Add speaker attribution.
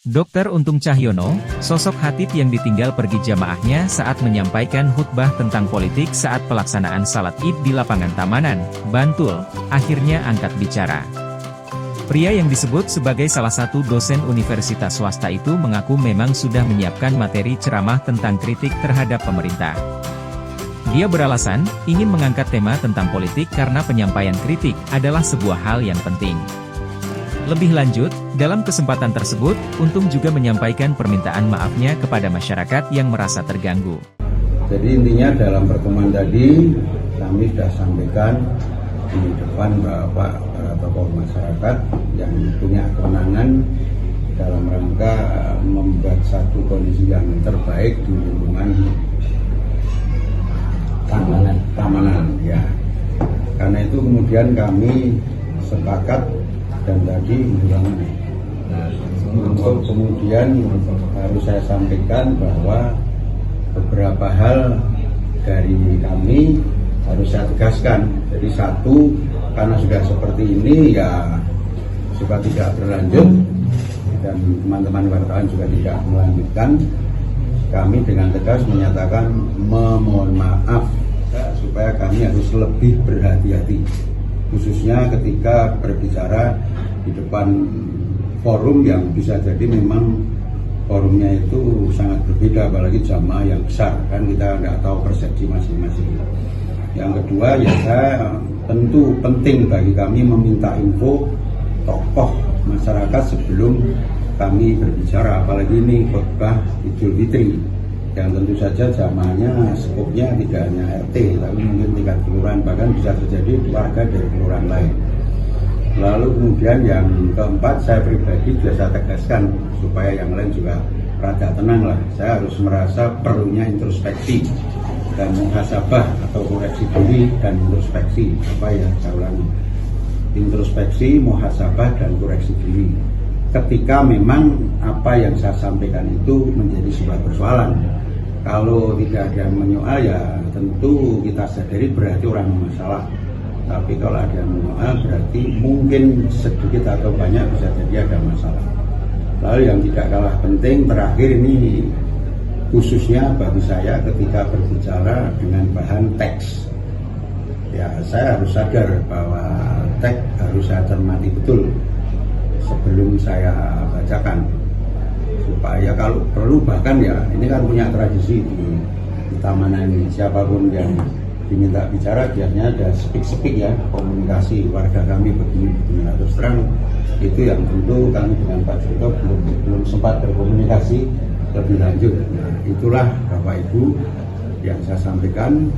Speaker 1: Dr. Untung Cahyono, sosok khatib yang ditinggal pergi jamaahnya saat menyampaikan khutbah tentang politik saat pelaksanaan salat Id di lapangan Tamanan, Bantul, akhirnya angkat bicara. Pria yang disebut sebagai salah satu dosen universitas swasta itu mengaku memang sudah menyiapkan materi ceramah tentang kritik terhadap pemerintah. Dia beralasan, ingin mengangkat tema tentang politik karena penyampaian kritik adalah sebuah hal yang penting. Lebih lanjut, dalam kesempatan tersebut, Untung juga menyampaikan permintaan maafnya kepada masyarakat yang merasa terganggu.
Speaker 2: Jadi intinya dalam pertemuan tadi, kami sudah sampaikan di depan para tokoh masyarakat yang punya kewenangan dalam rangka membuat satu kondisi yang terbaik di lingkungan Tamanan. Ya. Karena itu kemudian kami sepakat dan tadi untuk kemudian harus saya sampaikan bahwa beberapa hal dari kami harus saya tegaskan. Jadi satu, karena sudah seperti ini ya supaya tidak berlanjut dan teman-teman wartawan juga tidak melanjutkan, kami dengan tegas menyatakan memohon maaf supaya kami harus lebih berhati-hati, khususnya ketika berbicara di depan forum yang bisa jadi memang forumnya itu sangat berbeda, apalagi jamaah yang besar, kan kita nggak tahu persepsi masing-masing. Yang kedua ya saya tentu penting bagi kami meminta info tokoh masyarakat sebelum kami berbicara, apalagi ini khutbah Idul Fitri yang tentu saja jamaahnya skopnya tidak hanya RT tapi mungkin tingkat kelurahan, bahkan bisa terjadi warga dari kelurahan lain. Lalu kemudian yang keempat, saya pribadi juga saya tegaskan supaya yang lain juga rada tenang lah. Saya harus merasa perlunya introspeksi dan muhasabah atau koreksi diri dan introspeksi. Apa ya, saya ulangi. Introspeksi, muhasabah dan koreksi diri. Ketika memang apa yang saya sampaikan itu menjadi sebuah persoalan. Kalau tidak ada yang menyoal ya tentu kita sadari berarti orang bermasalah. Tapi kalau ada yang menyoal berarti mungkin sedikit atau banyak bisa jadi ada masalah. Lalu yang tidak kalah penting terakhir ini khususnya bagi saya ketika berbicara dengan bahan teks. Ya saya harus sadar bahwa teks harus saya cermati betul sebelum saya bacakan. Supaya kalau perlu bahkan ya ini kan punya tradisi di Tamanan ini, siapapun yang diminta bicara biasanya ada speak ya, komunikasi warga kami begini. Nah, terus terang itu yang tentu kami dengan Pak Jokowi belum sempat berkomunikasi lebih lanjut. Nah, itulah Bapak Ibu yang saya sampaikan